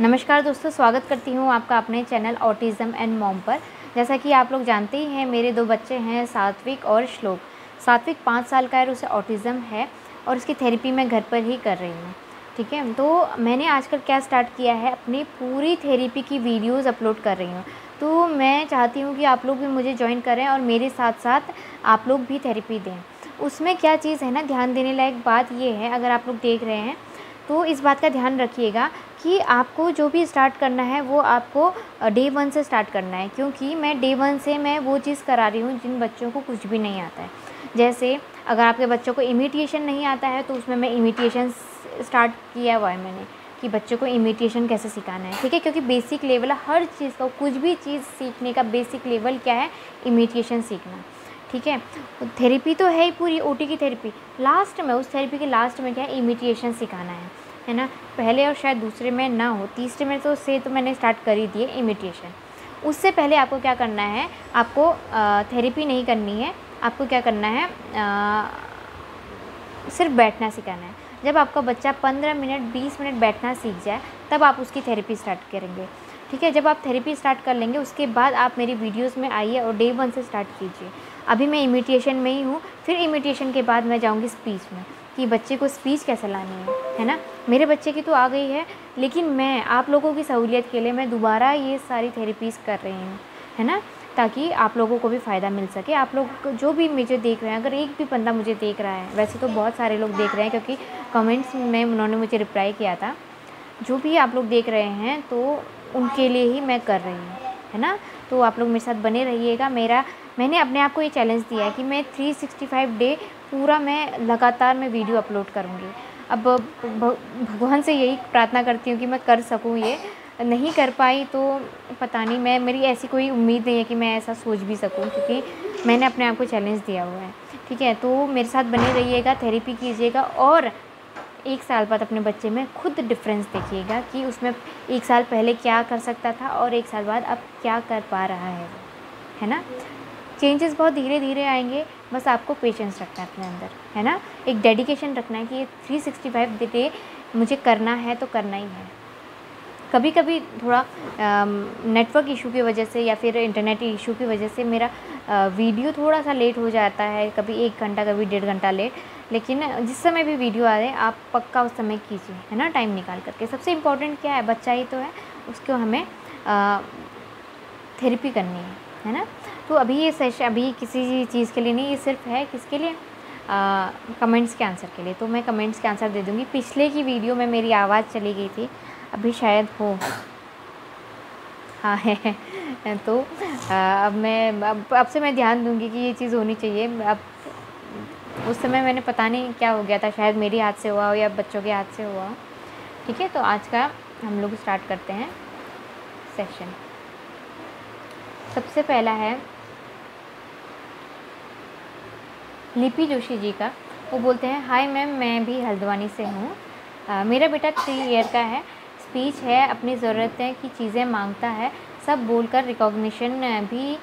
नमस्कार दोस्तों, स्वागत करती हूँ आपका अपने चैनल ऑटिज़म एंड मॉम पर। जैसा कि आप लोग जानते ही हैं, मेरे 2 बच्चे हैं, सात्विक और श्लोक। सात्विक 5 साल का है और उसे ऑटिज़म है और उसकी थेरेपी मैं घर पर ही कर रही हूँ, ठीक है। तो मैंने आजकल क्या स्टार्ट किया है, अपनी पूरी थेरेपी की वीडियोज़ अपलोड कर रही हूँ। तो मैं चाहती हूँ कि आप लोग भी मुझे जॉइन करें और मेरे साथ साथ आप लोग भी थेरेपी दें। उसमें क्या चीज़ है ना, ध्यान देने लायक बात ये है, अगर आप लोग देख रहे हैं तो इस बात का ध्यान रखिएगा कि आपको जो भी स्टार्ट करना है वो आपको डे 1 से स्टार्ट करना है, क्योंकि मैं डे 1 से मैं वो चीज़ करा रही हूँ जिन बच्चों को कुछ भी नहीं आता है। जैसे अगर आपके बच्चों को इमिटेशन नहीं आता है तो उसमें मैं इमिटेशन स्टार्ट किया हुआ है मैंने, कि बच्चों को इमिटेशन कैसे सिखाना है, ठीक है। क्योंकि बेसिक लेवल हर चीज़ का, कुछ भी चीज़ सीखने का बेसिक लेवल क्या है, इमिटेशन सीखना, ठीक है। थेरेपी तो है ही पूरी ओटी की थेरेपी, लास्ट में उस थेरेपी के लास्ट में क्या है, इमिटेशन सिखाना है ना। पहले और शायद दूसरे में ना हो, तीसरे में तो मैंने स्टार्ट कर ही दिए इमिटेशन। उससे पहले आपको क्या करना है, आपको थेरेपी नहीं करनी है, आपको क्या करना है, सिर्फ बैठना सिखाना है। जब आपका बच्चा 15 मिनट 20 मिनट बैठना सीख जाए तब आप उसकी थेरेपी स्टार्ट करेंगे, ठीक है। जब आप थेरेपी स्टार्ट कर लेंगे उसके बाद आप मेरी वीडियोस में आइए और डे 1 से स्टार्ट कीजिए। अभी मैं इमिटेशन में ही हूँ, फिर इमिटेशन के बाद मैं जाऊँगी स्पीच में, कि बच्चे को स्पीच कैसे लानी है ना। मेरे बच्चे की तो आ गई है, लेकिन मैं आप लोगों की सहूलियत के लिए मैं दोबारा ये सारी थेरेपीज़ कर रही हूँ, है ना, ताकि आप लोगों को भी फ़ायदा मिल सके। आप लोग जो भी मुझे देख रहे हैं, अगर एक भी बंदा मुझे देख रहा है, वैसे तो बहुत सारे लोग देख रहे हैं क्योंकि कमेंट्स में उन्होंने मुझे रिप्लाई किया था, जो भी आप लोग देख रहे हैं तो उनके लिए ही मैं कर रही हूँ, है ना। तो आप लोग मेरे साथ बने रहिएगा। मैंने अपने आप को ये चैलेंज दिया है कि मैं 365 डे पूरा मैं लगातार मैं वीडियो अपलोड करूँगी। अब भगवान से यही प्रार्थना करती हूँ कि मैं कर सकूँ ये। नहीं कर पाई तो पता नहीं, मेरी ऐसी कोई उम्मीद नहीं है कि मैं ऐसा सोच भी सकूँ, क्योंकि मैंने अपने आप को चैलेंज दिया हुआ है, ठीक है। तो मेरे साथ बने रहिएगा, थेरेपी कीजिएगा और 1 साल बाद अपने बच्चे में खुद डिफरेंस देखिएगा कि उसमें 1 साल पहले क्या कर सकता था और 1 साल बाद अब क्या कर पा रहा है वो, है ना। चेंजेस बहुत धीरे धीरे आएंगे, बस आपको पेशेंस रखना है अपने अंदर, है ना। एक डेडिकेशन रखना है कि ये 365 डे मुझे करना है तो करना ही है। कभी कभी थोड़ा नेटवर्क इशू की वजह से या फिर इंटरनेट इशू की वजह से मेरा वीडियो थोड़ा सा लेट हो जाता है, कभी 1 घंटा कभी 1.5 घंटा लेट, लेकिन जिस समय भी वीडियो आ रहे आप पक्का उस समय कीजिए, है ना, टाइम निकाल करके। सबसे इम्पोर्टेंट क्या है, बच्चा ही तो है, उसको हमें थेरेपी करनी है ना। तो अभी ये सेशन अभी किसी चीज़ के लिए नहीं, ये सिर्फ है किसके लिए, कमेंट्स के आंसर के लिए। तो मैं कमेंट्स के आंसर दे दूँगी। पिछले की वीडियो में मेरी आवाज़ चली गई थी, अभी शायद हो, हाँ है। तो अब से मैं ध्यान दूँगी कि ये चीज़ होनी चाहिए। अब उस समय मैंने पता नहीं क्या हो गया था, शायद मेरे हाथ से हुआ हो या बच्चों के हाथ से हुआ हो, ठीक है। तो आज का हम लोग स्टार्ट करते हैं सेशन। सबसे पहला है लिपि जोशी जी का। वो बोलते हैं, हाय मैम, मैं भी हल्द्वानी से हूँ। मेरा बेटा 3 ईयर का है, स्पीच है, अपनी ज़रूरतें की चीज़ें मांगता है, सब बोलकर रिकॉग्निशन भी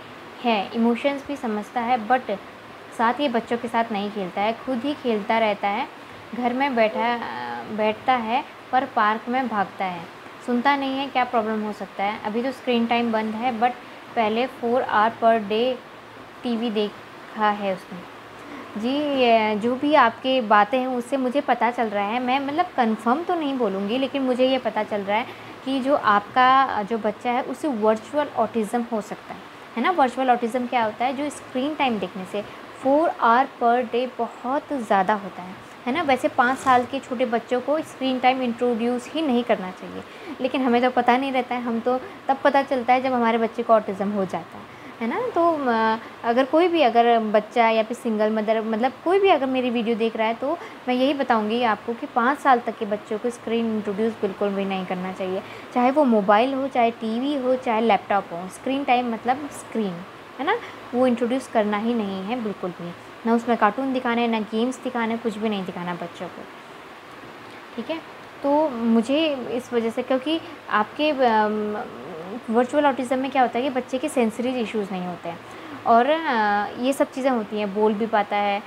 है, इमोशंस भी समझता है, बट साथ ये बच्चों के साथ नहीं खेलता है, खुद ही खेलता रहता है। घर में बैठता है पर पार्क में भागता है, सुनता नहीं है, क्या प्रॉब्लम हो सकता है। अभी तो स्क्रीन टाइम बंद है, बट पहले 4 आवर पर डे टीवी देखा है उसने। जी, ये जो भी आपकी बातें हैं उससे मुझे पता चल रहा है, मैं मतलब कंफर्म तो नहीं बोलूँगी, लेकिन मुझे ये पता चल रहा है कि जो आपका जो बच्चा है उसे वर्चुअल ऑटिज़म हो सकता है ना। वर्चुअल ऑटिज़म क्या होता है, जो स्क्रीन टाइम देखने से 4 आवर पर डे बहुत ज़्यादा होता है ना। वैसे 5 साल के छोटे बच्चों को स्क्रीन टाइम इंट्रोड्यूस ही नहीं करना चाहिए, लेकिन हमें तो पता नहीं रहता है, हम तो तब पता चलता है जब हमारे बच्चे को ऑटिज़म हो जाता है ना। तो अगर कोई भी अगर बच्चा या फिर सिंगल मदर, मतलब कोई भी अगर मेरी वीडियो देख रहा है, तो मैं यही बताऊंगी आपको कि 5 साल तक के बच्चों को स्क्रीन इंट्रोड्यूस बिल्कुल भी नहीं करना चाहिए, चाहे वो मोबाइल हो, चाहे टीवी हो, चाहे लैपटॉप हो। स्क्रीन टाइम मतलब स्क्रीन, है ना, वो इंट्रोड्यूस करना ही नहीं है बिल्कुल भी। ना उसमें कार्टून दिखाने, ना गेम्स दिखाने, कुछ भी नहीं दिखाना बच्चों को, ठीक है। तो मुझे इस वजह से, क्योंकि आपके वर्चुअल ऑटिज़म में क्या होता है कि बच्चे के सेंसरी इश्यूज़ नहीं होते हैं, और ये सब चीज़ें होती हैं, बोल भी पाता है,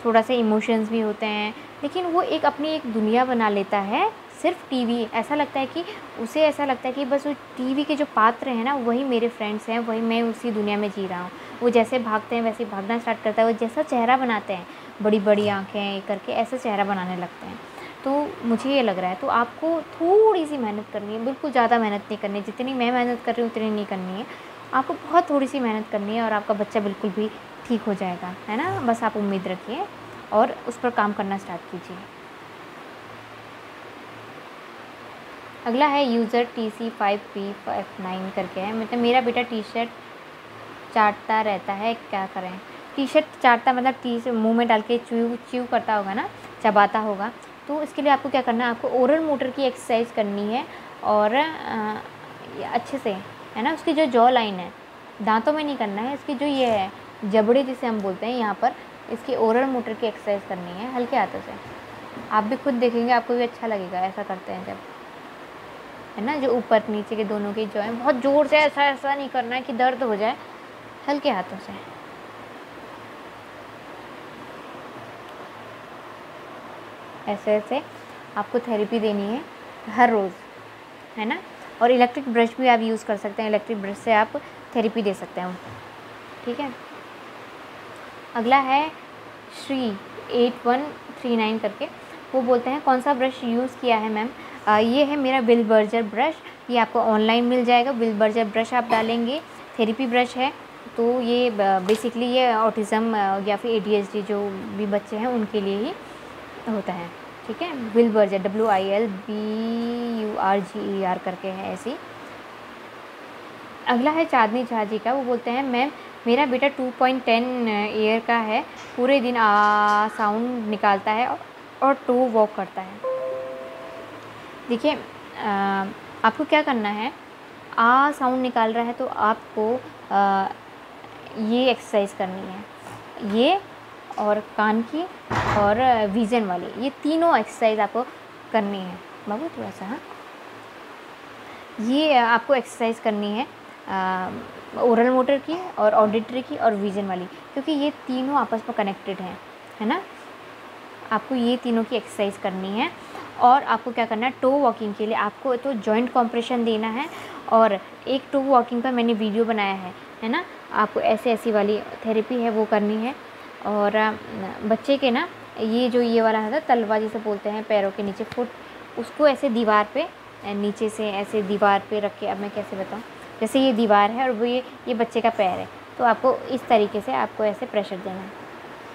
थोड़ा सा इमोशंस भी होते हैं, लेकिन वो एक अपनी एक दुनिया बना लेता है सिर्फ टीवी, ऐसा लगता है कि उसे ऐसा लगता है कि बस वो टीवी के जो पात्र हैं ना वही मेरे फ्रेंड्स हैं, वही मैं उसी दुनिया में जी रहा हूँ। वो जैसे भागते हैं वैसे ही भागना स्टार्ट करता है, वो जैसा चेहरा बनाते हैं बड़ी बड़ी आँखें करके ऐसा चेहरा बनाने लगते हैं। तो मुझे ये लग रहा है तो आपको थोड़ी सी मेहनत करनी है, बिल्कुल ज़्यादा मेहनत नहीं करनी, जितनी मैं मेहनत कर रही हूँ उतनी नहीं करनी है, आपको बहुत थोड़ी सी मेहनत करनी है और आपका बच्चा बिल्कुल भी ठीक हो जाएगा, है ना। बस आप उम्मीद रखिए और उस पर काम करना स्टार्ट कीजिए। अगला है यूज़र TC5P59 करके है, मतलब मेरा बेटा टी शर्ट चाटता रहता है, क्या करें। टी शर्ट चाटता मतलब टी से मुँह में डाल के च्यू करता होगा ना, चबाता होगा। तो इसके लिए आपको क्या करना है, आपको ओरल मोटर की एक्सरसाइज करनी है और अच्छे से, है ना। उसकी जो जॉ लाइन है, दांतों में नहीं करना है, इसकी जो ये है जबड़े जिसे हम बोलते हैं यहाँ पर, इसकी ओरल मोटर की एक्सरसाइज करनी है हल्के हाथों से। आप भी खुद देखेंगे, आपको भी अच्छा लगेगा ऐसा करते हैं जब, है ना। जो ऊपर नीचे के दोनों की जो है, बहुत ज़ोर से ऐसा नहीं करना है कि दर्द हो जाए, हल्के हाथों से। ऐसे ऐसे आपको थेरेपी देनी है हर रोज़, है ना। और इलेक्ट्रिक ब्रश भी आप यूज़ कर सकते हैं, इलेक्ट्रिक ब्रश से आप थेरेपी दे सकते हैं, ठीक है। अगला है श्री 8139 करके, वो बोलते हैं कौन सा ब्रश यूज़ किया है मैम। ये है मेरा विल बर्जर ब्रश, ये आपको ऑनलाइन मिल जाएगा। विल बर्जर ब्रश आप डालेंगे, थेरेपी ब्रश है। तो ये बेसिकली ये ऑटिज़म या फिर ADHD जो भी बच्चे हैं उनके लिए ही होता है, ठीक है। विल बर्जर WILBURGER करके है ऐसी। अगला है चांदनी झा जी का, वो बोलते हैं मैम मेरा बेटा 2.10 ईयर का है, पूरे दिन साउंड निकालता है और टो वॉक करता है। देखिए आपको क्या करना है, साउंड निकाल रहा है तो आपको ये एक्सरसाइज करनी है, ये और कान की और विज़न वाली, ये तीनों एक्सरसाइज आपको करनी है। बाबू थोड़ा सा, हाँ, ये आपको एक्सरसाइज करनी है ओरल मोटर की और ऑडिटरी की और विज़न वाली, क्योंकि ये तीनों आपस में कनेक्टेड हैं, है ना। आपको ये तीनों की एक्सरसाइज करनी है। और आपको क्या करना है, टो वॉकिंग के लिए आपको तो जॉइंट कॉम्प्रेशन देना है, और एक टो वॉकिंग पर मैंने वीडियो बनाया है ना। आपको ऐसी वाली थेरेपी है वो करनी है। और बच्चे के ना ये वाला है तलवा जिसे बोलते हैं, पैरों के नीचे फुट, उसको ऐसे दीवार पे नीचे से ऐसे दीवार पे रख के, अब मैं कैसे बताऊँ, जैसे ये दीवार है और वो ये बच्चे का पैर है, तो आपको इस तरीके से आपको ऐसे प्रेशर देना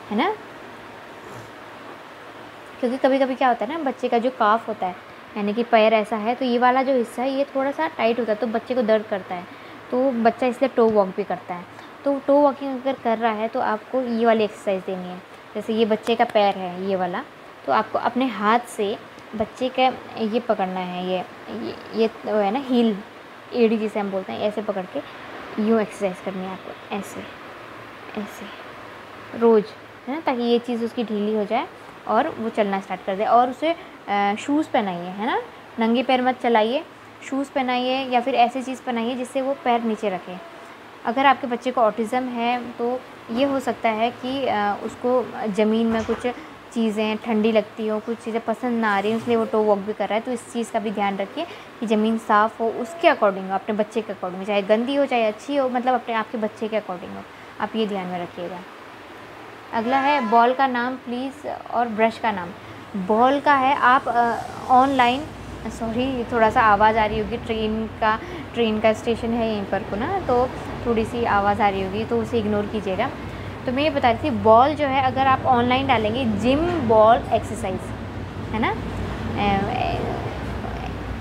है ना। क्योंकि कभी कभी क्या होता है ना, बच्चे का जो काफ होता है यानी कि पैर ऐसा है, तो ये वाला जो हिस्सा है ये थोड़ा सा टाइट होता है, तो बच्चे को दर्द करता है, तो बच्चा इसलिए टो वॉक भी करता है। तो टो वॉकिंग अगर कर रहा है तो आपको ये वाली एक्सरसाइज देनी है। जैसे ये बच्चे का पैर है ये वाला, तो आपको अपने हाथ से बच्चे का ये पकड़ना है, ये वो है ना हील, एड़ी जिसे हम बोलते हैं, ऐसे पकड़ के यूँ एक्सरसाइज करनी है आपको, ऐसे रोज़, है ना, ताकि ये चीज़ उसकी ढीली हो जाए और वो चलना स्टार्ट कर दे। और उसे शूज़ पहनाइए, है ना, नंगे पैर मत चलाइए, शूज़ पहनाइए या फिर ऐसी चीज़ पहनाइए जिससे वो पैर नीचे रखे। अगर आपके बच्चे को ऑटिज़म है तो ये हो सकता है कि उसको ज़मीन में कुछ चीज़ें ठंडी लगती हो, कुछ चीज़ें पसंद ना आ रही हैं, इसलिए वो टो वॉक भी कर रहा है। तो इस चीज़ का भी ध्यान रखिए कि ज़मीन साफ़ हो, उसके अकॉर्डिंग हो, अपने बच्चे के अकॉर्डिंग, चाहे गंदी हो चाहे अच्छी हो, मतलब अपने आपके बच्चे के अकॉर्डिंग हो, आप ये ध्यान में रखिएगा। अगला है बॉल का नाम प्लीज़ और ब्रश का नाम। बॉल का है आप ऑनलाइन, सॉरी थोड़ा सा आवाज़ आ रही होगी, ट्रेन का स्टेशन है यहीं पर को ना, तो थोड़ी सी आवाज़ आ रही होगी तो उसे इग्नोर कीजिएगा। तो मैं ये बता रही थी, बॉल जो है अगर आप ऑनलाइन डालेंगे जिम बॉल एक्सरसाइज, है ना,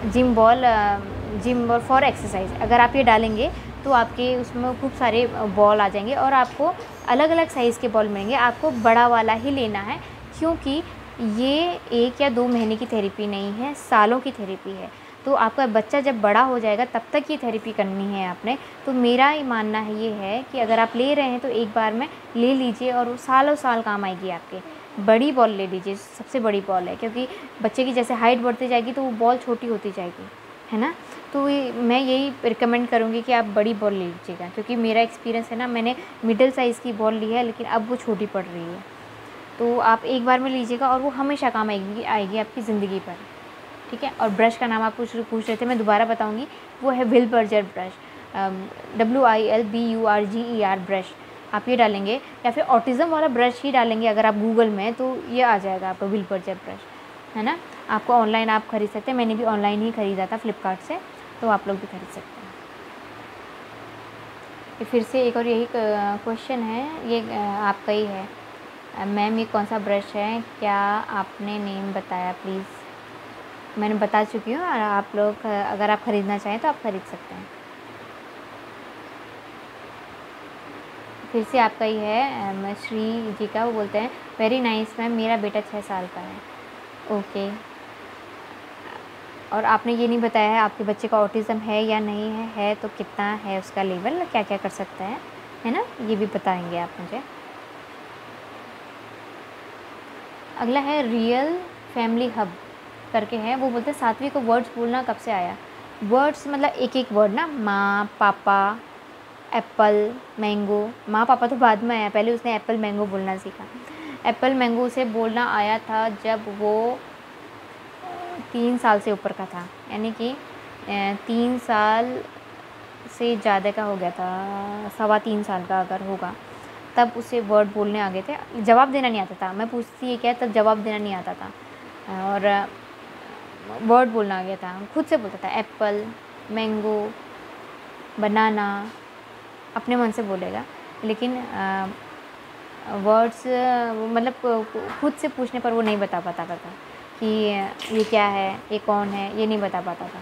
जिम बॉल फॉर एक्सरसाइज, अगर आप ये डालेंगे तो आपके उसमें खूब सारे बॉल आ जाएंगे और आपको अलग अलग साइज़ के बॉल मिलेंगे। आपको बड़ा वाला ही लेना है, क्योंकि ये 1 या 2 महीने की थेरेपी नहीं है, सालों की थेरेपी है। तो आपका बच्चा जब बड़ा हो जाएगा तब तक ये थेरेपी करनी है आपने। तो मेरा ही मानना है ये है कि अगर आप ले रहे हैं तो एक बार में ले लीजिए और वो सालों साल काम आएगी आपके। बड़ी बॉल ले लीजिए, सबसे बड़ी बॉल है, क्योंकि बच्चे की जैसे हाइट बढ़ती जाएगी तो वो बॉल छोटी होती जाएगी, है ना। तो मैं यही रिकमेंड करूँगी कि आप बड़ी बॉल ले लीजिएगा, क्योंकि मेरा एक्सपीरियंस है ना, मैंने मिडिल साइज़ की बॉल ली है लेकिन अब वो छोटी पड़ रही है। तो आप एक बार में लीजिएगा और वो हमेशा काम आएगी आपकी ज़िंदगी पर। ठीक है। और ब्रश का नाम आप पूछ रहे थे, मैं दोबारा बताऊँगी, वो है विलबर्जर ब्रश, WILBURGER ब्रश। आप ये डालेंगे या फिर ऑटिज़म वाला ब्रश ही डालेंगे अगर आप गूगल में, तो ये आ जाएगा आपको विलबर्जर ब्रश, है ना। आपको ऑनलाइन आप खरीद सकते हैं, मैंने भी ऑनलाइन ही ख़रीदा था फ्लिपकार्ट से, तो आप लोग भी खरीद सकते हैं। फिर से एक और यही क्वेश्चन है, ये आपका ही है, मैम ये कौन सा ब्रश है, क्या आपने नेम बताया प्लीज़। मैंने बता चुकी हूँ, आप लोग अगर आप ख़रीदना चाहें तो आप ख़रीद सकते हैं। फिर से आपका ही है, श्री जी का, वो बोलते हैं वेरी नाइस मैम, मेरा बेटा 6 साल का है। ओके, और आपने ये नहीं बताया है आपके बच्चे का ऑटिज़म है या नहीं है तो कितना है उसका लेवल, क्या क्या कर सकता है ना, ये भी बताएंगे आप मुझे। अगला है रियल फैमिली हब करके है, वो बोलते हैं सात्विक को वर्ड्स बोलना कब से आया। वर्ड्स मतलब एक एक वर्ड ना, माँ पापा, एप्पल मैंगो, माँ पापा तो बाद में आया, पहले उसने एप्पल मैंगो बोलना सीखा। एप्पल मैंगो से बोलना आया था जब वो 3 साल से ऊपर का था, यानी कि 3 साल से ज़्यादा का हो गया था, 3.25 साल का अगर होगा, तब उसे वर्ड बोलने आ गए थे। जवाब देना नहीं आता था, मैं पूछती है क्या, तब जवाब देना नहीं आता था, और वर्ड बोलना आ गया था, खुद से बोलता था एप्पल मैंगो बनाना, अपने मन से बोलेगा, लेकिन वर्ड्स मतलब खुद से पूछने पर वो नहीं बता पाता था कि ये क्या है, ये कौन है, ये नहीं बता पाता था।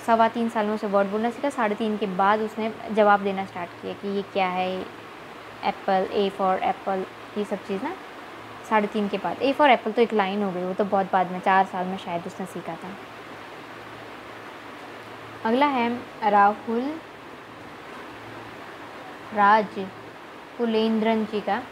3.25 साल में उसे वर्ड बोलना सीखा, 3.5 के बाद उसने जवाब देना स्टार्ट किया कि ये क्या है, एप्पल, ए फॉर एप्पल, ये सब चीज़ ना 3.5 के बाद। ए फॉर एप्पल तो एक लाइन हो गई, वो तो बहुत बाद में 4 साल में शायद उसने सीखा था। अगला है राहुल राज कुलेंद्रन जी का।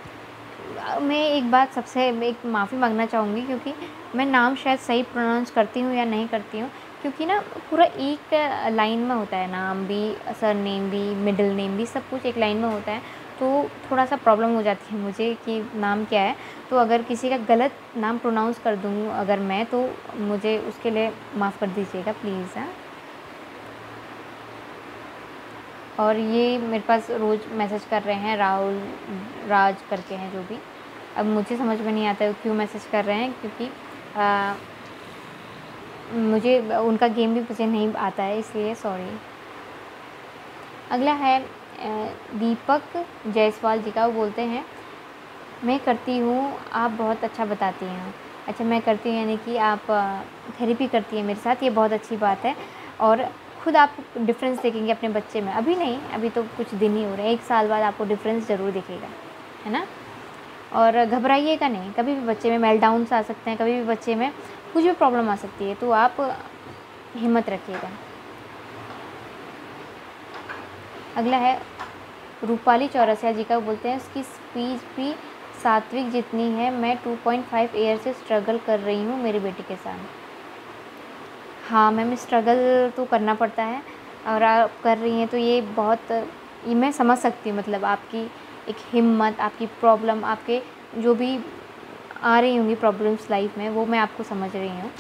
मैं एक बात सबसे एक माफ़ी मांगना चाहूँगी, क्योंकि मैं नाम शायद सही प्रोनाउंस करती हूँ या नहीं करती हूँ, क्योंकि ना पूरा एक लाइन में होता है, नाम भी, सरनेम भी, मिडिल नेम भी, सब कुछ एक लाइन में होता है, तो थोड़ा सा प्रॉब्लम हो जाती है मुझे कि नाम क्या है। तो अगर किसी का गलत नाम प्रोनाउंस कर दूँ अगर मैं, तो मुझे उसके लिए माफ़ कर दीजिएगा प्लीज़। हाँ, और ये मेरे पास रोज़ मैसेज कर रहे हैं, राहुल राज करके हैं जो भी, अब मुझे समझ में नहीं आता है क्यों मैसेज कर रहे हैं, क्योंकि मुझे उनका गेम भी मुझे नहीं आता है, इसलिए सॉरी। अगला है दीपक जायसवाल जी का, वो बोलते हैं मैं करती हूँ, आप बहुत अच्छा बताती हैं। अच्छा, मैं करती हूँ यानी कि आप थेरेपी करती हैं मेरे साथ, ये बहुत अच्छी बात है। और खुद आप डिफरेंस देखेंगे अपने बच्चे में, अभी नहीं, अभी तो कुछ दिन ही हो रहे हैं, 1 साल बाद आपको डिफरेंस ज़रूर दिखेगा, है ना। और घबराइएगा नहीं, कभी भी बच्चे में मेल्टडाउन्स आ सकते हैं, कभी भी बच्चे में कुछ भी प्रॉब्लम आ सकती है, तो आप हिम्मत रखिएगा। अगला है रूपाली चौरसिया जी का, बोलते हैं उसकी स्पीच भी सात्विक जितनी है, मैं 2.5 ईयर से स्ट्रगल कर रही हूँ मेरी बेटी के साथ। हाँ मैम, स्ट्रगल तो करना पड़ता है, और आप कर रही हैं तो ये बहुत, ये मैं समझ सकती हूँ, मतलब आपकी एक हिम्मत, आपकी प्रॉब्लम, आपके जो भी आ रही होंगी प्रॉब्लम्स लाइफ में, वो मैं आपको समझ रही हूँ।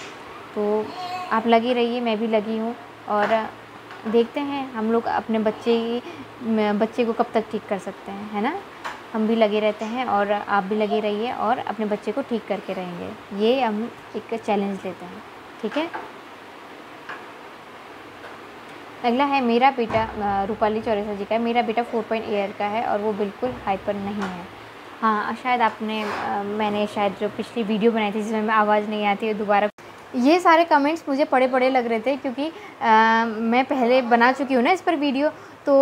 तो आप लगी रहिए, मैं भी लगी हूँ, और देखते हैं हम लोग अपने बच्चे को कब तक ठीक कर सकते हैं, है ना। हम भी लगे रहते हैं और आप भी लगे रहिए, और अपने बच्चे को ठीक करके रहेंगे, ये हम एक चैलेंज लेते हैं, ठीक है। अगला है मेरा बेटा, रूपाली चौरसिया जी का है, मेरा बेटा 4 ईयर का है और वो बिल्कुल हाइपर नहीं है। हाँ, शायद आपने मैंने शायद जो पिछली वीडियो बनाई थी जिसमें आवाज़ नहीं आती है, दोबारा ये सारे कमेंट्स मुझे पड़े लग रहे थे, क्योंकि मैं पहले बना चुकी हूँ ना इस पर वीडियो, तो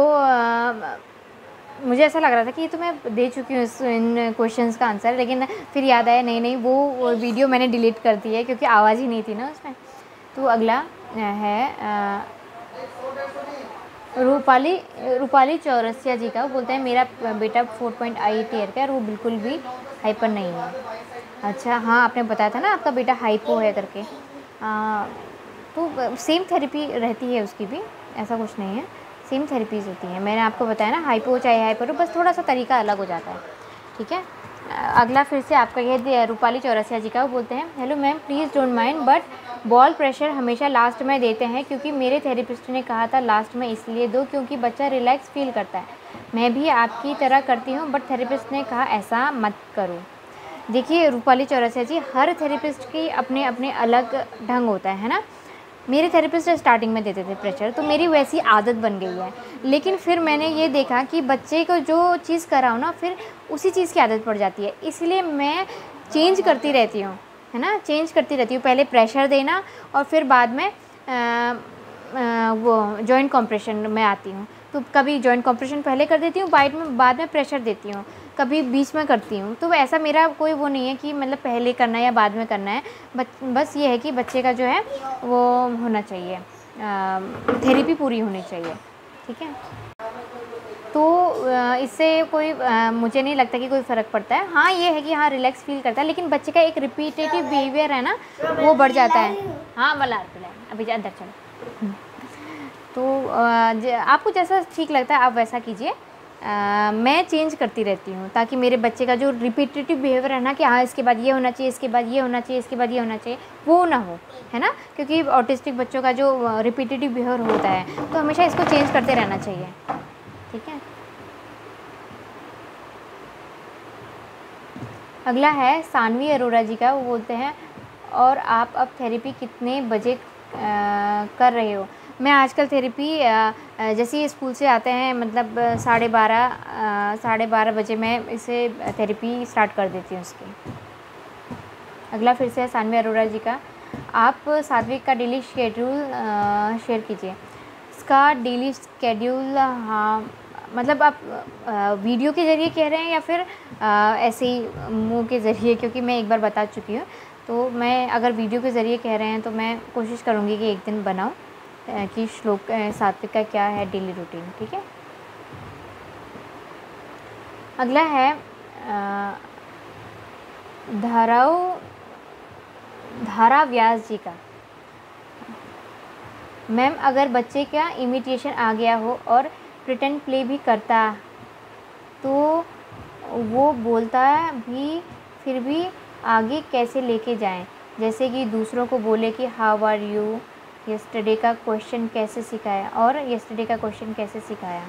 मुझे ऐसा लग रहा था कि ये तो मैं दे चुकी हूँ इन क्वेश्चंस का आंसर, लेकिन फिर याद आया नहीं वो वीडियो मैंने डिलीट कर दी है, क्योंकि आवाज़ ही नहीं थी ना उसमें। तो अगला है रूपाली चौरसिया जी का, बोलते हैं मेरा बेटा 4.8 ईयर का है और वो बिल्कुल भी हाइपर नहीं है। अच्छा, हाँ आपने बताया था ना आपका बेटा हाइपो है करके, तो सेम थेरेपी रहती है उसकी भी, ऐसा कुछ नहीं है, सेम थेरेपीज़ होती हैं। मैंने आपको बताया ना, हाइपो चाहे हाइपर हो, बस थोड़ा सा तरीका अलग हो जाता है, ठीक है। अगला फिर से आपका ये रूपाली चौरसिया जी का, वो बोलते हैं hello ma'am, please don't mind but ball pressure हमेशा लास्ट में देते हैं क्योंकि मेरे थेरेपिस्ट ने कहा था लास्ट में इसलिए दो क्योंकि बच्चा रिलैक्स फील करता है। मैं भी आपकी तरह करती हूँ बट थेरेपिस्ट ने कहा ऐसा मत करो। देखिए रूपाली चौरसिया जी, हर थेरेपिस्ट की अपने अपने अलग ढंग होता है ना। मेरे थेरेपिस्ट स्टार्टिंग में देते थे प्रेशर, तो मेरी वैसी आदत बन गई है। लेकिन फिर मैंने ये देखा कि बच्चे को जो चीज़ कराओ ना, फिर उसी चीज़ की आदत पड़ जाती है, इसलिए मैं चेंज करती रहती हूँ, है ना, चेंज करती रहती हूँ। पहले प्रेशर देना और फिर बाद में वो जॉइंट कॉम्प्रेशन में आती हूँ, तो कभी जॉइंट कॉम्प्रेशन पहले कर देती हूँ, बाद में प्रेशर देती हूँ, कभी बीच में करती हूँ। तो ऐसा मेरा कोई वो नहीं है कि मतलब पहले करना है या बाद में करना है, बस ये है कि बच्चे का जो है वो होना चाहिए, थेरेपी पूरी होनी चाहिए, ठीक है। तो इससे कोई मुझे नहीं लगता कि कोई फ़र्क पड़ता है। हाँ ये है कि हाँ रिलैक्स फील करता है, लेकिन बच्चे का एक रिपीटेटिव बिहेवियर है ना, वो बढ़ जाता है। हाँ मलार पिलाए, अभी अंदर चलो। तो आपको जैसा ठीक लगता है आप वैसा कीजिए। मैं चेंज करती रहती हूँ ताकि मेरे बच्चे का जो रिपीटेटिव बिहेवियर है ना कि हाँ इसके बाद ये होना चाहिए, इसके बाद ये होना चाहिए, इसके बाद ये होना चाहिए, वो ना हो, है ना। क्योंकि ऑटिस्टिक बच्चों का जो रिपीटेटिव बिहेवियर होता है तो हमेशा इसको चेंज करते रहना चाहिए, ठीक है। अगला है सानवी अरोड़ा जी का, वो बोलते हैं और आप अब थेरेपी कितने बजे कर रहे हो। मैं आजकल थेरेपी जैसे ही स्कूल से आते हैं मतलब 12:30 बजे मैं इसे थेरेपी स्टार्ट कर देती हूँ उसकी। अगला फिर से है सानवी अरोड़ा जी का, आप सात्विक का डेली शेड्यूल शेयर कीजिए। इसका डेली शेड्यूल, हाँ मतलब आप वीडियो के ज़रिए कह रहे हैं या फिर ऐसे ही मुंह के ज़रिए, क्योंकि मैं एक बार बता चुकी हूँ। तो मैं अगर वीडियो के ज़रिए कह रहे हैं तो मैं कोशिश करूँगी कि एक दिन बनाऊँ कि श्लोक सात्विक का क्या है डेली रूटीन, ठीक है। अगला है धारा व्यास जी का, मैम अगर बच्चे का इमिटेशन आ गया हो और प्रिटेंड प्ले भी करता तो वो बोलता भी फिर भी आगे कैसे लेके जाएं, जैसे कि दूसरों को बोले कि हाउ आर यू, यस्टरडे का क्वेश्चन कैसे सिखाया और यस्टरडे का क्वेश्चन कैसे सिखाया।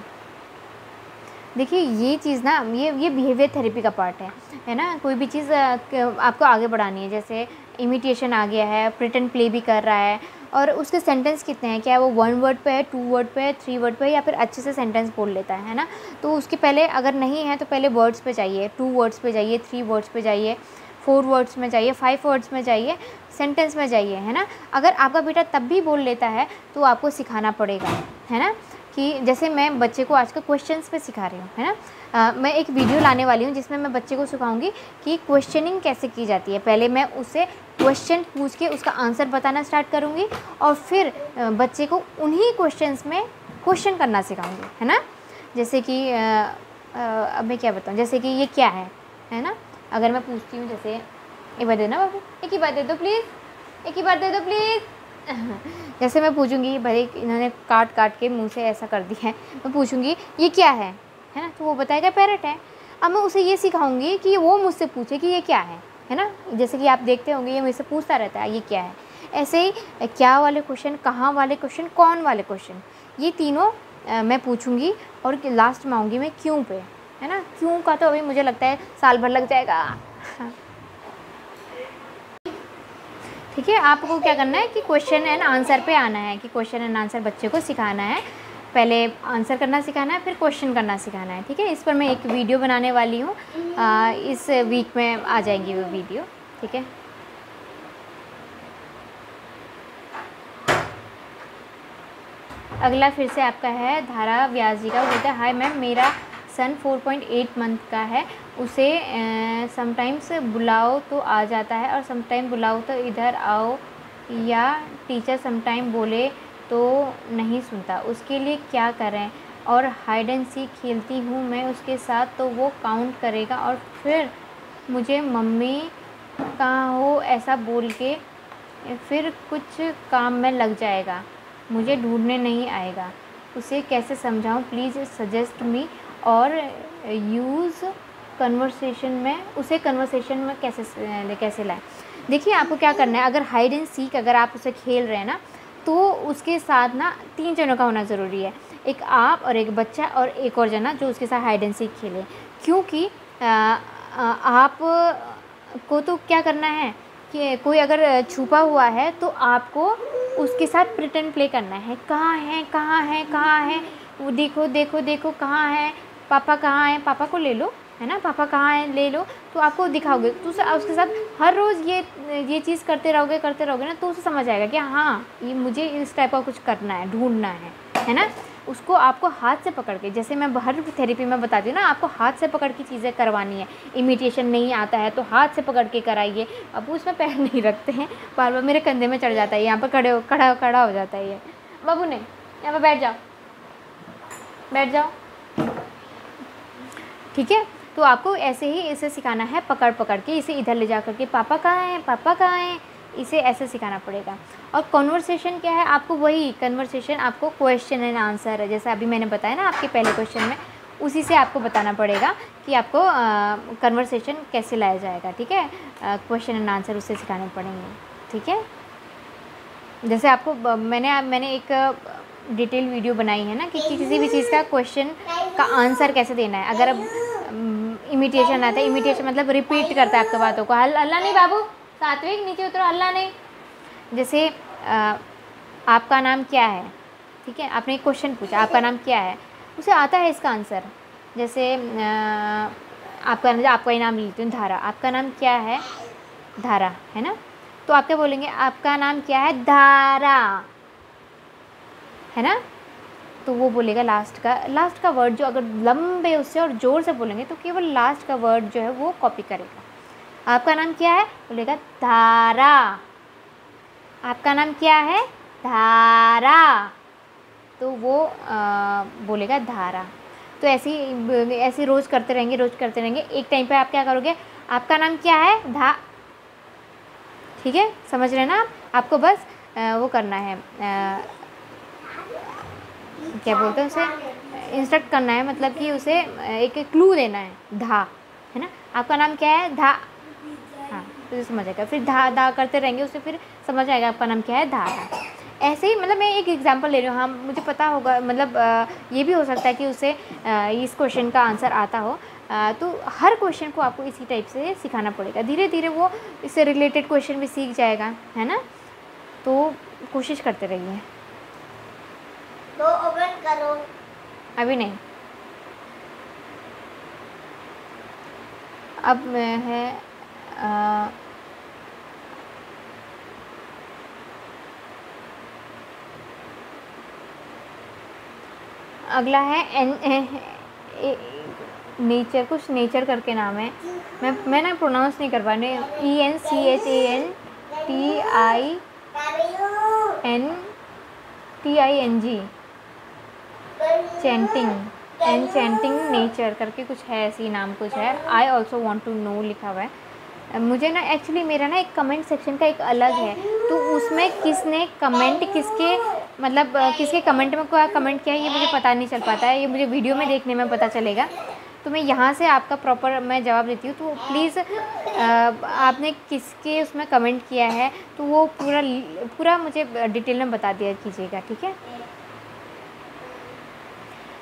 देखिए ये चीज़ ना ये बिहेवियर थेरेपी का पार्ट है ना। कोई भी चीज़ आपको आगे बढ़ानी है, जैसे इमिटेशन आ गया है, प्रिटेंड प्ले भी कर रहा है और उसके सेंटेंस कितने हैं, क्या वो 1 वर्ड पे है, 2 वर्ड पे है, 3 वर्ड पे है या फिर अच्छे से सेंटेंस बोल लेता है ना। तो उसके पहले अगर नहीं है तो पहले वर्ड्स पे जाइए, 2 वर्ड्स पे जाइए, 3 वर्ड्स पे जाइए, 4 वर्ड्स में जाइए, 5 वर्ड्स में जाइए, सेंटेंस में जाइए, है ना। अगर आपका बेटा तब भी बोल लेता है तो आपको सिखाना पड़ेगा, है ना। कि जैसे मैं बच्चे को आजकल क्वेश्चंस पे सिखा रही हूँ, है ना। मैं एक वीडियो लाने वाली हूँ जिसमें मैं बच्चे को सिखाऊंगी कि क्वेश्चनिंग कैसे की जाती है। पहले मैं उससे क्वेश्चन पूछ के उसका आंसर बताना स्टार्ट करूँगी और फिर बच्चे को उन्हीं क्वेश्चंस में क्वेश्चन करना सिखाऊंगी, है ना। जैसे कि अब मैं क्या बताऊँ, जैसे कि ये क्या है ना। अगर मैं पूछती हूँ जैसे एक बार देना बाबू, एक ही बार दे दो प्लीज़, एक ही बार दे दो प्लीज़। जैसे मैं पूछूंगी, भले इन्होंने काट के मुंह से ऐसा कर दिया है, मैं पूछूंगी ये क्या है ना, तो वो बताएगा पैरट है। अब मैं उसे ये सिखाऊंगी कि वो मुझसे पूछे कि ये क्या है ना। जैसे कि आप देखते होंगे ये मुझसे पूछता रहता है ये क्या है। ऐसे ही क्या वाले क्वेश्चन, कहाँ वाले क्वेश्चन, कौन वाले क्वेश्चन, ये तीनों मैं पूछूंगी और लास्ट में आऊँगी मैं क्यों पे, है ना। क्यों का तो अभी मुझे लगता है साल भर लग जाएगा। ठीक है, आपको क्या करना है कि क्वेश्चन एंड आंसर पे आना है, कि क्वेश्चन एंड आंसर बच्चे को सिखाना है। पहले आंसर करना सिखाना है, फिर क्वेश्चन करना सिखाना है, ठीक है। इस पर मैं एक वीडियो बनाने वाली हूँ, इस वीक में आ जाएगी वो वीडियो, ठीक है। अगला फिर से आपका है धारा व्यास जी का, वो बोलता है हाय मैम, मेरा सन 4.8 मंथ का है, उसे समटाइम्स बुलाओ तो आ जाता है और समटाइम बुलाओ तो इधर आओ या टीचर समटाइम बोले तो नहीं सुनता, उसके लिए क्या करें। और हाइड एंड सीक खेलती हूँ मैं उसके साथ तो वो काउंट करेगा और फिर मुझे मम्मी कहाँ हो ऐसा बोल के फिर कुछ काम में लग जाएगा, मुझे ढूंढने नहीं आएगा, उसे कैसे समझाऊँ प्लीज़ सजेस्ट मी। और यूज़ कन्वर्सेशन में, उसे कन्वर्सेशन में कैसे लाएं। देखिए आपको क्या करना है, अगर हाइड एंड सीक अगर आप उसे खेल रहे हैं ना, तो उसके साथ ना 3 जनों का होना ज़रूरी है, एक आप और एक बच्चा और एक और जना जो उसके साथ हाइड एंड सीक खेले। क्योंकि आप को तो क्या करना है कि कोई अगर छुपा हुआ है तो आपको उसके साथ प्रिटेंड प्ले करना है, कहाँ है कहाँ है कहाँ है, वो देखो देखो देखो कहाँ है, पापा कहाँ है, पापा को ले लो, है ना, पापा कहाँ है ले लो, तो आपको दिखाओगे तो उसके साथ हर रोज़ ये चीज़ करते रहोगे ना, तो उसे समझ आएगा कि हाँ ये मुझे इस टाइप का कुछ करना है, ढूंढना है ना। उसको आपको हाथ से पकड़ के, जैसे मैं हर थेरेपी में बताती हूँ ना, आपको हाथ से पकड़ के चीज़ें करवानी है। इमिटेशन नहीं आता है तो हाथ से पकड़ के कराइए। अब उसमें पैर नहीं रखते हैं, बार बार मेरे कंधे में चढ़ जाता है, यहाँ पर खड़ा हो जाता है ये। बाबू ने यहाँ पर बैठ जाओ, ठीक है। तो आपको ऐसे ही इसे सिखाना है, पकड़ पकड़ के इसे इधर ले जा कर के, पापा कहाँ हैं, इसे ऐसे सिखाना पड़ेगा। और कन्वर्सेशन क्या है, आपको वही कन्वर्सेशन आपको क्वेश्चन एंड आंसर है, जैसे अभी मैंने बताया ना आपके पहले क्वेश्चन में, उसी से आपको बताना पड़ेगा कि आपको कन्वर्सेशन कैसे लाया जाएगा, ठीक है। क्वेश्चन एंड आंसर उससे सिखाने पड़ेंगे, ठीक है। जैसे आपको मैंने एक डिटेल वीडियो बनाई है ना कि किसी भी चीज़ का क्वेश्चन का आंसर कैसे देना है। अगर अब इमिटेशन आता है, इमिटेशन मतलब रिपीट करता है आपकी बातों को, हल्ला नहीं बाबू, सात्विक नीचे उतरो, हल्ला नहीं। जैसे आपका नाम क्या है, ठीक है, आपने एक क्वेश्चन पूछा आपका नाम क्या है, उसे आता है इसका आंसर। जैसे आपका ही नाम लेती हूँ, धारा, आपका नाम क्या है, धारा, है ना। तो आप क्या बोलेंगे, आपका नाम क्या है, धारा, है ना। तो वो बोलेगा लास्ट का वर्ड जो अगर लंबे उससे और ज़ोर से बोलेंगे तो केवल लास्ट का वर्ड जो है वो कॉपी करेगा। आपका नाम क्या है, बोलेगा धारा, आपका नाम क्या है, धारा, तो वो बोलेगा धारा। तो ऐसे रोज़ करते रहेंगे। एक टाइम पे आप क्या करोगे, आपका नाम क्या है, ठीक है, समझ रहे हैं ना। आपको बस वो करना है, क्या बोलते हैं उसे, इंस्ट्रक्ट करना है, मतलब कि उसे एक क्लू देना है, है ना। आपका नाम क्या है, हाँ, तो समझ आएगा। फिर धा करते रहेंगे, उसे फिर समझ आएगा आपका नाम क्या है, धारा। ऐसे ही, मतलब मैं एक एग्जांपल ले रही हूँ, हाँ मुझे पता होगा, मतलब ये भी हो सकता है कि उसे इस क्वेश्चन का आंसर आता हो, तो हर क्वेश्चन को आपको इसी टाइप से सिखाना पड़ेगा। धीरे धीरे वो इससे रिलेटेड क्वेश्चन भी सीख जाएगा, है ना। तो कोशिश करते रहिए। तो ओपन करो, अभी नहीं, अब है अगला है नेचर, कुछ नेचर करके नाम है, मैं ना प्रोनाउंस नहीं कर पा रही, ENCHANTING, चैंटिंग नेचर करके कुछ है, ऐसी नाम कुछ है। I also want to know लिखा हुआ है। मुझे ना एक्चुअली मेरा ना एक कमेंट सेक्शन का एक अलग है, तो उसमें किसने कमेंट किसके कमेंट में क्या कमेंट किया है ये मुझे पता नहीं चल पाता है, ये मुझे वीडियो में देखने में पता चलेगा। तो मैं यहाँ से आपका प्रॉपर मैं जवाब देती हूँ। तो प्लीज़ आपने किसके उसमें कमेंट किया है तो वो पूरा मुझे डिटेल में बता दिया कीजिएगा, ठीक है।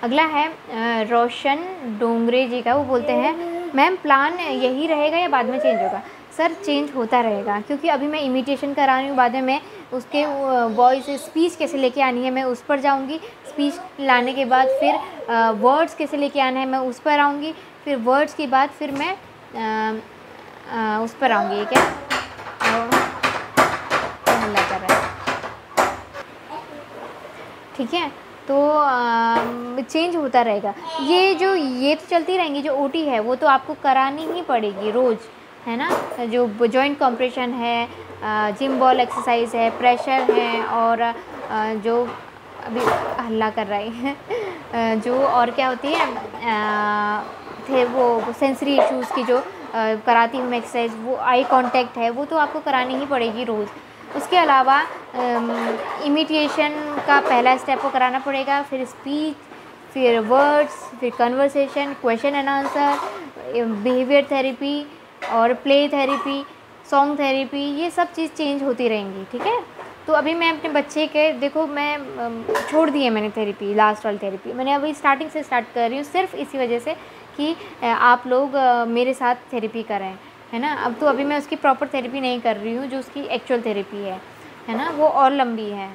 अगला है रोशन डोंगरे जी का। वो बोलते हैं मैम प्लान यही रहेगा या बाद में चेंज होगा? सर चेंज होता रहेगा, क्योंकि अभी मैं इमिटेशन करा रही हूँ, बाद में मैं उसके वॉइस स्पीच कैसे लेके आनी है मैं उस पर जाऊँगी। स्पीच लाने के बाद फिर वर्ड्स कैसे लेके आना है मैं उस पर आऊँगी। फिर वर्ड्स के बाद फिर मैं उस पर आऊँगी। क्या हल्ला कर रहा है, ठीक है। तो चेंज होता रहेगा। ये तो चलती रहेंगी। जो ओटी है वो तो आपको करानी ही पड़ेगी रोज़, है ना। जो जॉइंट कंप्रेशन है, जिम बॉल एक्सरसाइज है, प्रेशर है, और जो अभी हल्ला कर रही है जो और क्या होती है थे वो सेंसरी इश्यूज़ की जो कराती हूँ मैं एक्सरसाइज, वो आई कांटेक्ट है, वो तो आपको करानी ही पड़ेगी रोज़। उसके अलावा इमिटेशन का पहला स्टेप को कराना पड़ेगा, फिर स्पीच, फिर वर्ड्स, फिर conversation, question and answer, behaviour therapy और प्ले थेरेपी, सॉन्ग थेरेपी, ये सब चीज़ चेंज होती रहेंगी, ठीक है। तो अभी मैं अपने बच्चे के देखो मैं छोड़ दी है मैंने थेरेपी, लास्ट वाली थेरेपी मैंने अभी स्टार्टिंग से स्टार्ट कर रही हूँ, सिर्फ इसी वजह से कि आप लोग मेरे साथ थेरेपी करें, है ना। अब तो अभी मैं उसकी प्रॉपर थेरेपी नहीं कर रही हूँ, जो उसकी एक्चुअल थेरेपी है ना, वो और लंबी है।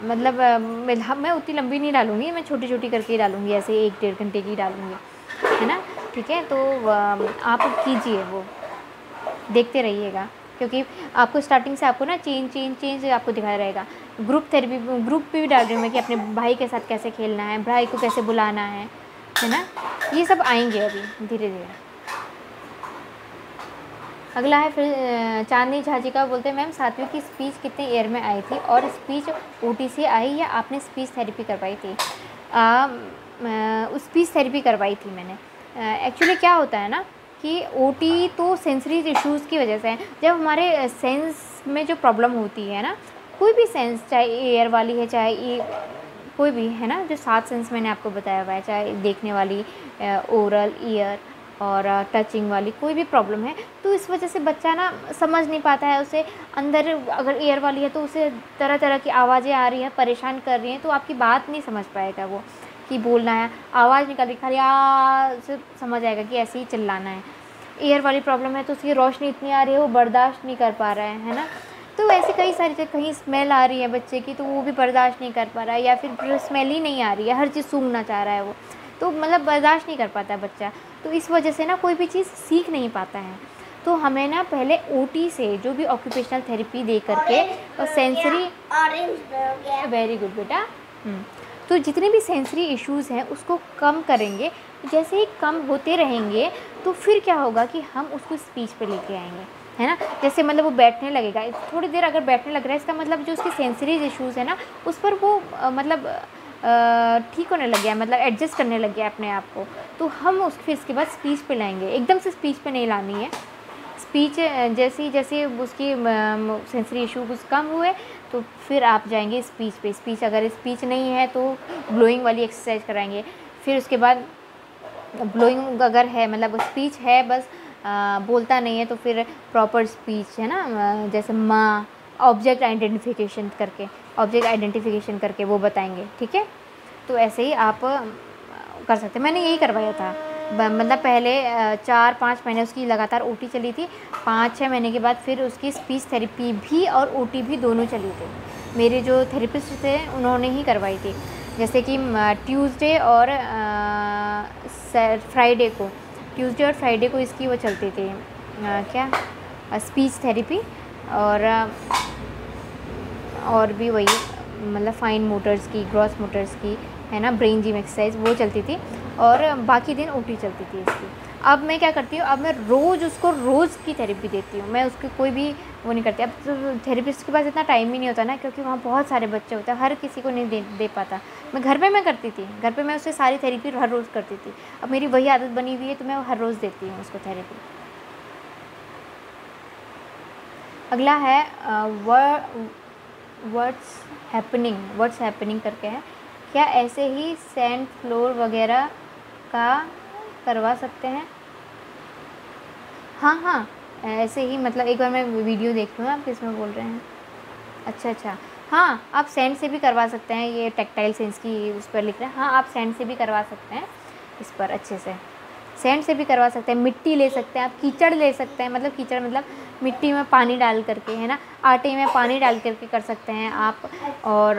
मतलब मैं उतनी लंबी नहीं डालूँगी, मैं छोटी छोटी करके ही डालूँगी, ऐसे 1-1.5 घंटे की डालूँगी, है ना, ठीक है। तो आप कीजिए, वो देखते रहिएगा, क्योंकि आपको स्टार्टिंग से आपको ना चेंज आपको दिखाया रहेगा। ग्रुप थेरेपी, ग्रुप पे भी डाल रही हूँ मैं कि अपने भाई के साथ कैसे खेलना है, भाई को कैसे बुलाना है ना, ये सब आएंगे अभी धीरे धीरे। अगला है फिर चांदनी झाजी का, बोलते हैं मैम 7वीं की स्पीच कितने ईयर में आई थी और स्पीच ओटी से आई या आपने स्पीच थेरेपी करवाई थी? स्पीच थेरेपी करवाई थी मैंने। एक्चुअली क्या होता है ना कि ओटी तो सेंसरी इश्यूज़ की वजह से है। जब हमारे सेंस में जो प्रॉब्लम होती है ना, कोई भी सेंस, चाहे एयर वाली है चाहे कोई भी है ना, जो 7 सेंस मैंने आपको बताया हुआ है, चाहे देखने वाली, ओरल, ईयर और टचिंग वाली, कोई भी प्रॉब्लम है तो इस वजह से बच्चा ना समझ नहीं पाता है। उसे अंदर अगर एयर वाली है तो उसे तरह तरह की आवाज़ें आ रही हैं, परेशान कर रही हैं, तो आपकी बात नहीं समझ पाएगा वो कि बोलना है, आवाज़ निकल रही, खाली आ से समझ आएगा कि ऐसे ही चिल्लाना है। एयर वाली प्रॉब्लम है तो उसकी रोशनी इतनी आ रही है वो बर्दाश्त नहीं कर पा रहा है ना। तो ऐसे कई सारी चीज़, कहीं स्मेल आ रही है बच्चे की तो वो भी बर्दाश्त नहीं कर पा रहा है, या फिर स्मेल ही नहीं आ रही है, हर चीज़ सूंघना चाह रहा है वो, तो मतलब बर्दाश्त नहीं कर पाता है बच्चा। तो इस वजह से ना कोई भी चीज़ सीख नहीं पाता है। तो हमें ना पहले ओटी से जो भी ऑक्यूपेशनल थेरेपी दे करके और सेंसरी, वेरी गुड बेटा, तो जितने भी सेंसरी इश्यूज़ हैं उसको कम करेंगे। जैसे ही कम होते रहेंगे तो फिर क्या होगा कि हम उसको स्पीच पे लेके आएंगे, है ना। जैसे मतलब वो बैठने लगेगा, थोड़ी देर अगर बैठने लग रहा है, इसका मतलब जो उसकी सेंसरी इश्यूज़ है ना उस पर वो मतलब ठीक होने लग गया है, मतलब एडजस्ट करने लग गया है अपने आप को। तो हम फिर इसके बाद स्पीच पे लाएंगे, एकदम से स्पीच पे नहीं लानी है। स्पीच जैसे उसकी सेंसरी इशू कुछ कम हुए तो फिर आप जाएंगे स्पीच पे। स्पीच अगर स्पीच नहीं है तो ब्लोइंग वाली एक्सरसाइज कराएंगे। फिर उसके बाद ब्लोइंग अगर है, मतलब स्पीच है बस बोलता नहीं है, तो फिर प्रॉपर स्पीच है ना, जैसे माँ, ऑब्जेक्ट आइडेंटिफिकेशन करके वो बताएंगे, ठीक है। तो ऐसे ही आप कर सकते हैं। मैंने यही करवाया था, मतलब पहले 4-5 महीने उसकी लगातार ओटी चली थी, 5-6 महीने के बाद फिर उसकी स्पीच थेरेपी भी और ओटी भी दोनों चली थी। मेरे जो थेरेपिस्ट थे उन्होंने ही करवाई थी। जैसे कि ट्यूसडे और फ्राइडे को इसकी वो चलती थी, क्या, स्पीच थेरेपी, और भी वही मतलब फाइन मोटर्स की, ग्रॉस मोटर्स की, है ना, ब्रेन जिम एक्सरसाइज वो चलती थी, और बाकी दिन ओटी चलती थी इसकी। अब मैं क्या करती हूँ, अब मैं उसको रोज़ की थेरेपी देती हूँ, मैं उसकी कोई भी वो नहीं करती। अब तो थेरेपिस्ट के पास इतना टाइम ही नहीं होता ना, क्योंकि वहाँ बहुत सारे बच्चे होते हैं, हर किसी को नहीं दे पाता। मैं घर पे मैं करती थी, घर पे मैं उससे सारी थेरेपी हर रोज़ करती थी। अब मेरी वही आदत बनी हुई है तो मैं हर रोज़ देती हूँ उसको थेरेपी। अगला है व्हाट्स हैपनिंग करके है। क्या ऐसे ही सैंड फ्लोर वगैरह का करवा सकते हैं? हाँ, ऐसे ही, मतलब एक बार मैं वीडियो देख लूँ आप किस में बोल रहे हैं। अच्छा, हाँ, आप सैंड से भी करवा सकते हैं, ये टेक्टाइल सेंस की उस पर लिख रहे हैं। हाँ, आप सैंड से भी करवा सकते हैं इस पर, अच्छे से सैंड से भी करवा सकते हैं। मिट्टी ले सकते हैं आप, कीचड़ ले सकते हैं, मतलब कीचड़ मतलब मिट्टी में पानी डाल करके, है ना, आटे में पानी डाल करके कर सकते हैं आप। और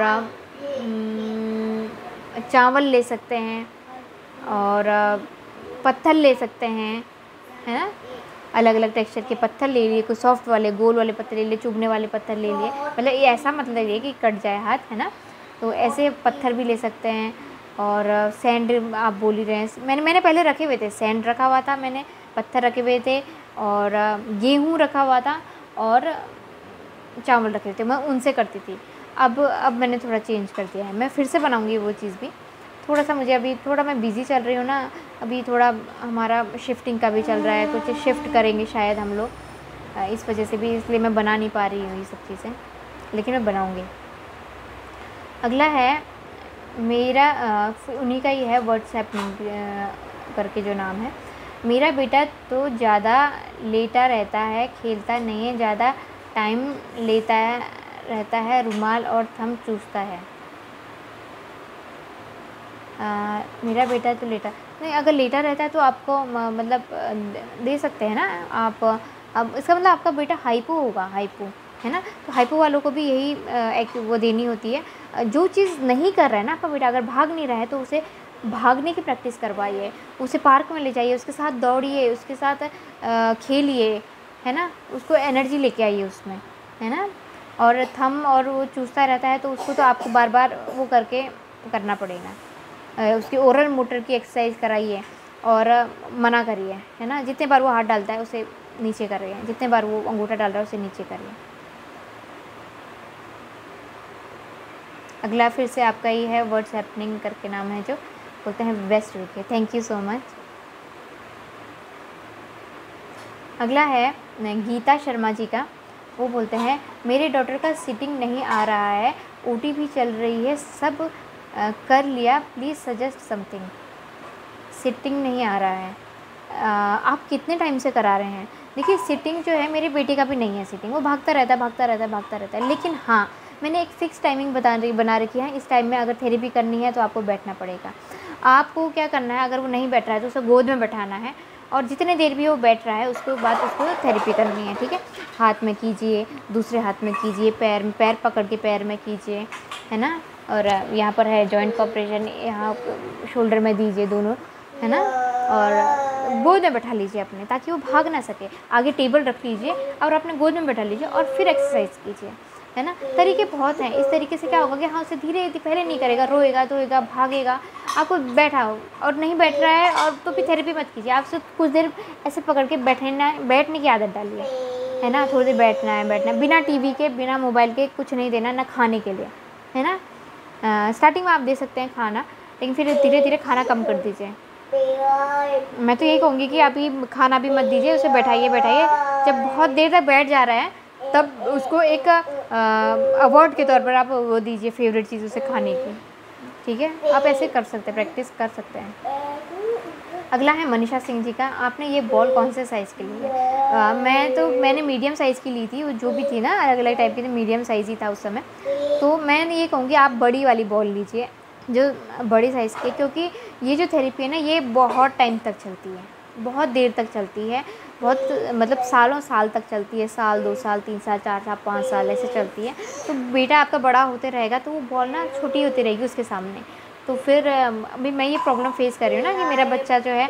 चावल ले सकते हैं, और पत्थर ले सकते हैं, है ना, अलग अलग टेक्सचर के पत्थर ले लिए, कोई सॉफ्ट वाले, गोल वाले पत्थर ले लिए, चुभने वाले पत्थर ले लिए, मतलब ये ऐसा मतलब ये कि कट जाए हाथ, है ना। तो ऐसे पत्थर भी ले सकते हैं। और सैंड आप बोल ही रहे हैं, मैंने पहले रखे हुए थे, सैंड रखा हुआ था मैंने, पत्थर रखे हुए थे, और गेहूँ रखा हुआ था, और चावल रखे थे, मैं उनसे करती थी। अब मैंने थोड़ा चेंज कर दिया है, मैं फिर से बनाऊँगी वो चीज़ भी। थोड़ा सा मुझे अभी थोड़ा मैं बिज़ी चल रही हूँ ना, अभी थोड़ा हमारा शिफ्टिंग का भी चल रहा है, कुछ शिफ्ट करेंगे शायद हम लोग, इस वजह से भी, इसलिए मैं बना नहीं पा रही हूँ ये सब चीज़ें, लेकिन मैं बनाऊँगी। अगला है मेरा उन्हीं का ही है, व्हाट्सएप करके जो नाम है। मेरा बेटा तो ज़्यादा लेटा रहता है, खेलता नहीं है, ज़्यादा टाइम लेता है रहता है, रुमाल और थंब चूसता है। मेरा बेटा तो लेटा नहीं, अगर लेटा रहता है तो आपको मतलब दे सकते हैं ना आप। अब इसका मतलब आपका बेटा हाइपो होगा, हाइपो है ना। तो हाइपो वालों को भी यही एक वो देनी होती है। जो चीज़ नहीं कर रहा है ना आपका बेटा, अगर भाग नहीं रहा है तो उसे भागने की प्रैक्टिस करवाइए, उसे पार्क में ले जाइए, उसके साथ दौड़िए, उसके साथ खेलिए, है ना। उसको एनर्जी लेके आइए उसमें, है ना। और थंब और वो चूसता रहता है तो उसको तो आपको बार बार वो करके करना पड़ेगा। उसकी ओरल मोटर की एक्सरसाइज कराइए और मना करिए, है ना। जितने बार वो हाथ डालता है उसे नीचे करिए, जितने बार वो अंगूठा डाल रहा है उसे नीचे करिए। अगला फिर से आपका ही है, व्हाट्स हैपनिंग करके नाम है, जो बोलते हैं बेस्ट वीके। Thank you so much. अगला है गीता शर्मा जी का। वो बोलते हैं मेरे डॉटर का सिटिंग नहीं आ रहा है, ओटी भी चल रही है, सब कर लिया, प्लीज़ सजेस्ट समथिंग। सिटिंग नहीं आ रहा है, आप कितने टाइम से करा रहे हैं? देखिए सिटिंग जो है, मेरे बेटे का भी नहीं है सिटिंग, वो भागता रहता है। लेकिन हाँ, मैंने एक फ़िक्स टाइमिंग बना रखी है, इस टाइम में अगर थेरेपी करनी है तो आपको बैठना पड़ेगा। आपको क्या करना है, अगर वो नहीं बैठ रहा है तो उसे गोद में बैठाना है, और जितने देर भी वो बैठ रहा है उसके बाद उसको थेरेपी करनी है, ठीक है। हाथ में कीजिए, दूसरे हाथ में कीजिए, पैर पकड़ के पैर में कीजिए, है ना। और यहाँ पर है जॉइंट कॉपरेशन, यहाँ शोल्डर में दीजिए दोनों, है ना। और गोद में बैठा लीजिए अपने, ताकि वो भाग ना सके। आगे टेबल रख लीजिए और अपने गोद में बैठा लीजिए और फिर एक्सरसाइज कीजिए, है ना। तरीके बहुत हैं। इस तरीके से क्या होगा कि हाँ, उसे धीरे धीरे, पहले नहीं करेगा, रोएगा धोएगा भागेगा, आपको बैठा हो और नहीं बैठ रहा है और तो फिर थेरेपी मत कीजिए। आप सिर्फ कुछ देर ऐसे पकड़ के बैठने की आदत डालिए, है ना। थोड़ी देर बैठना है, बिना टीवी के, बिना मोबाइल के, कुछ नहीं देना ना खाने के लिए, है ना। स्टार्टिंग में आप दे सकते हैं खाना, लेकिन फिर धीरे धीरे खाना कम कर दीजिए। मैं तो यही कहूँगी कि आप ये खाना भी मत दीजिए, उसे बैठाइए। जब बहुत देर तक बैठ जा रहा है तब उसको एक अवार्ड के तौर पर आप वो दीजिए, फेवरेट चीज़ उसे खाने की, ठीक है। आप ऐसे कर सकते हैं, प्रैक्टिस कर सकते हैं। अगला है मनीषा सिंह जी का। आपने ये बॉल कौन से साइज़ की ली है? मैंने मीडियम साइज़ की ली थी, वो जो भी थी ना अलग अलग टाइप की, तो मीडियम साइज़ ही था उस समय। तो मैं ये कहूँगी आप बड़ी वाली बॉल लीजिए, जो बड़ी साइज़ की, क्योंकि ये जो थेरेपी है ना, ये बहुत टाइम तक चलती है, बहुत देर तक चलती है, बहुत मतलब सालों साल तक चलती है। साल, 2 साल, 3 साल, 4 साल, 5 साल ऐसे चलती है। तो बेटा आपका बड़ा होते रहेगा तो वो बॉल ना छोटी होती रहेगी उसके सामने। तो फिर अभी मैं ये प्रॉब्लम फेस कर रही हूँ ना कि मेरा बच्चा जो है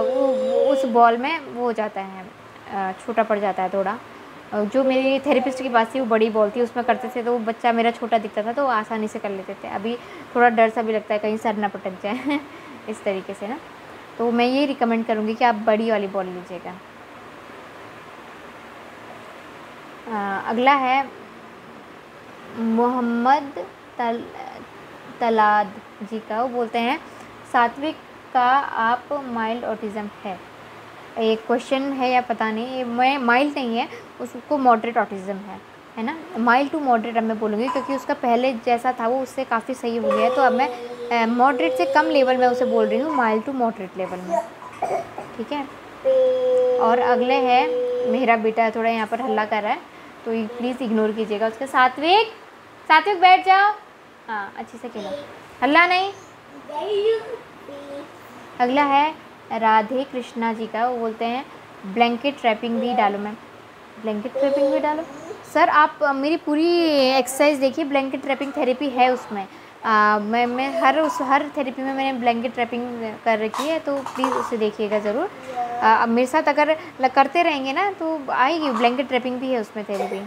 वो उस बॉल में वो हो जाता है, छोटा पड़ जाता है थोड़ा। जो मेरी थेरेपिस्ट के पास थी वो बड़ी बॉल थी, उसमें करते थे तो वो बच्चा मेरा छोटा दिखता था, तो वो आसानी से कर लेते थे। अभी थोड़ा डर सा भी लगता है कहीं सर ना पटक जाए इस तरीके से ना। तो मैं ये रिकमेंड करूँगी कि आप बड़ी वाली बॉल लीजिएगा। अगला है मोहम्मद तलाद जी का। वो बोलते हैं सात्विक का आप माइल्ड ऑटिज़म है। एक क्वेश्चन है या पता नहीं, मैं माइल्ड नहीं है, उसको मॉडरेट ऑटिज़म है ना। माइल्ड टू मॉडरेट अब मैं बोलूँगी, क्योंकि उसका पहले जैसा था वो उससे काफ़ी सही हो गया है। तो अब मैं मॉडरेट से कम लेवल में उसे बोल रही हूँ, माइल्ड टू मॉडरेट लेवल में, ठीक है। और अगले है मेरा बेटा थोड़ा यहाँ पर हल्ला कर रहा है, तो प्लीज़ इग्नोर कीजिएगा उसके। सात्विक बैठ जाओ, हाँ अच्छे से खेलो, हल्ला नहीं। अगला है राधे कृष्णा जी का। वो बोलते हैं ब्लैंकेट ट्रैपिंग भी डालो मैम। ब्लैंकेट ट्रैपिंग भी डालो सर। आप मेरी पूरी एक्सरसाइज देखिए, ब्लैंकेट ट्रैपिंग थेरेपी है उसमें। मैं हर थेरेपी में मैंने ब्लैंकेट ट्रैपिंग कर रखी है, तो प्लीज़ उसे देखिएगा ज़रूर। अब मेरे साथ अगर करते रहेंगे ना तो आएगी, ब्लैंकेट ट्रैपिंग भी है उसमें थेरेपी।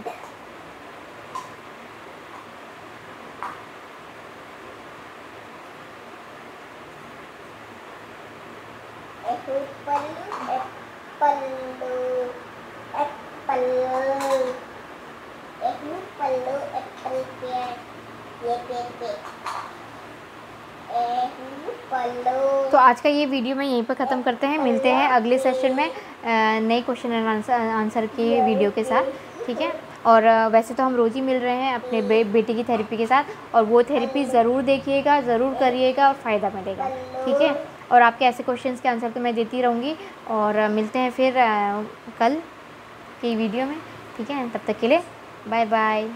तो आज का ये वीडियो मैं यहीं पर ख़त्म करते हैं। मिलते हैं अगले सेशन में नए क्वेश्चन एंड आंसर की वीडियो के साथ, ठीक है। और वैसे तो हम रोज़ ही मिल रहे हैं अपने बेटे की थेरेपी के साथ, और वो थेरेपी ज़रूर देखिएगा, ज़रूर करिएगा और फ़ायदा मिलेगा, ठीक है। और आपके ऐसे क्वेश्चंस के आंसर तो मैं देती रहूँगी। और मिलते हैं फिर कल की वीडियो में, ठीक है। तब तक के लिए बाय बाय।